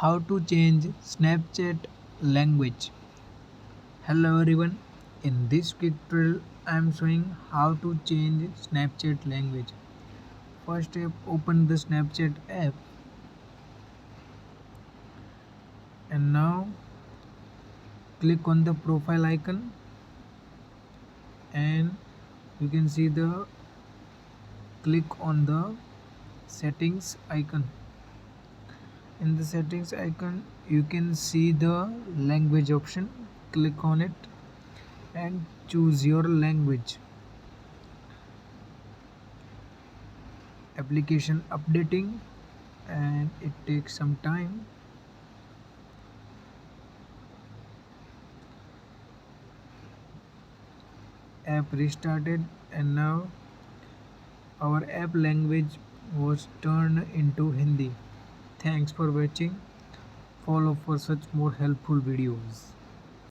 How to change Snapchat language. Hello everyone, in this quick tutorial I am showing how to change Snapchat language. First step, open the Snapchat app and now click on the profile icon and you can see the click on the settings icon. In the settings icon you can see the language option. Click on it and choose your language. Application updating and it takes some time. App restarted and now our app language was turned into Hindi. Thanks for watching. Follow for such more helpful videos.